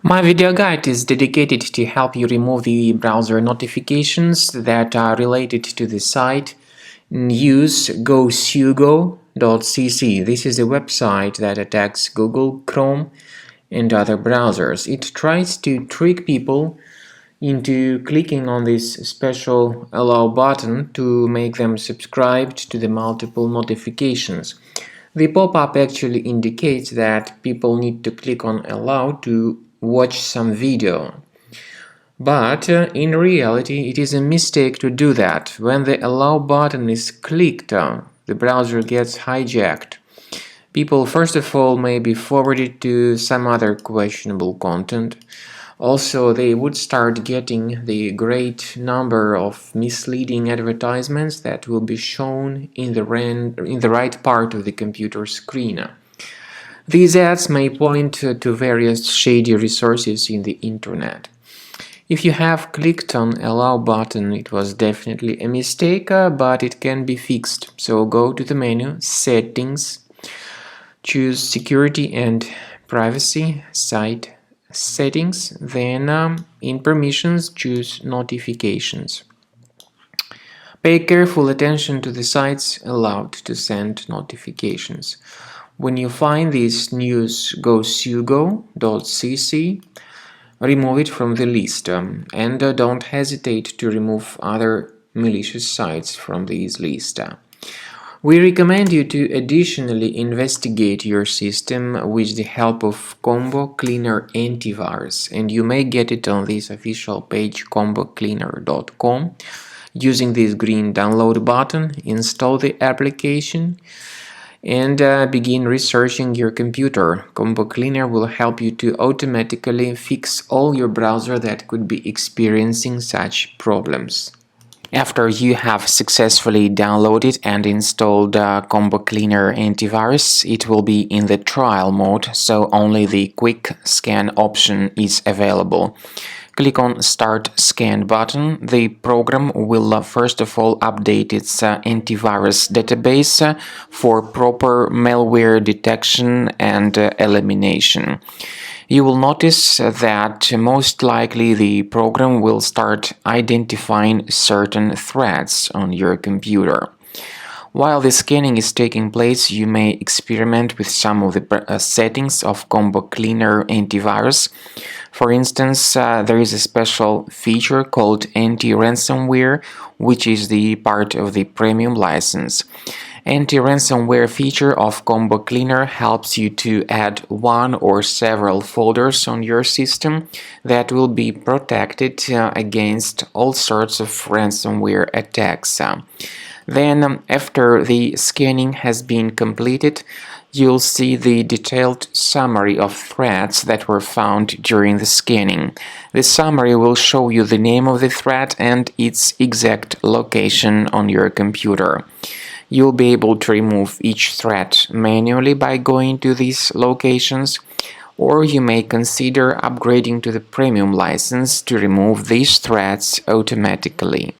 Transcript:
My video guide is dedicated to help you remove the browser notifications that are related to the site News-gocugo.cc. This is a website that attacks Google, Chrome, and other browsers. It tries to trick people into clicking on this special allow button to make them subscribe to the multiple notifications. The pop-up actually indicates that people need to click on allow to watch some video. But in reality, it is a mistake to do that. When the allow button is clicked, the browser gets hijacked. People, first of all, may be forwarded to some other questionable content. Also, they would start getting the great number of misleading advertisements that will be shown in the right part of the computer screen. These ads may point to various shady resources in the internet. If you have clicked on allow button, it was definitely a mistake, but it can be fixed. So go to the menu, settings, choose security and privacy, site settings, then in permissions choose notifications. Pay careful attention to the sites allowed to send notifications. When you find this News-gocugo.cc, remove it from the list, and don't hesitate to remove other malicious sites from this list. We recommend you to additionally investigate your system with the help of Combo Cleaner Antivirus, and you may get it on this official page combocleaner.com. Using this green download button, install the application and begin researching your computer. Combo Cleaner will help you to automatically fix all your browser that could be experiencing such problems. After you have successfully downloaded and installed Combo Cleaner Antivirus, it will be in the trial mode, so only the quick scan option is available. Click on Start Scan button. The program will first of all update its antivirus database for proper malware detection and elimination. You will notice that most likely the program will start identifying certain threats on your computer. While the scanning is taking place, you may experiment with some of the settings of Combo Cleaner Antivirus. For instance, there is a special feature called anti-ransomware, which is the part of the premium license. Anti-ransomware feature of Combo Cleaner helps you to add one or several folders on your system that will be protected against all sorts of ransomware attacks. Then, after the scanning has been completed, you'll see the detailed summary of threats that were found during the scanning. The summary will show you the name of the threat and its exact location on your computer. You'll be able to remove each threat manually by going to these locations, or you may consider upgrading to the premium license to remove these threats automatically.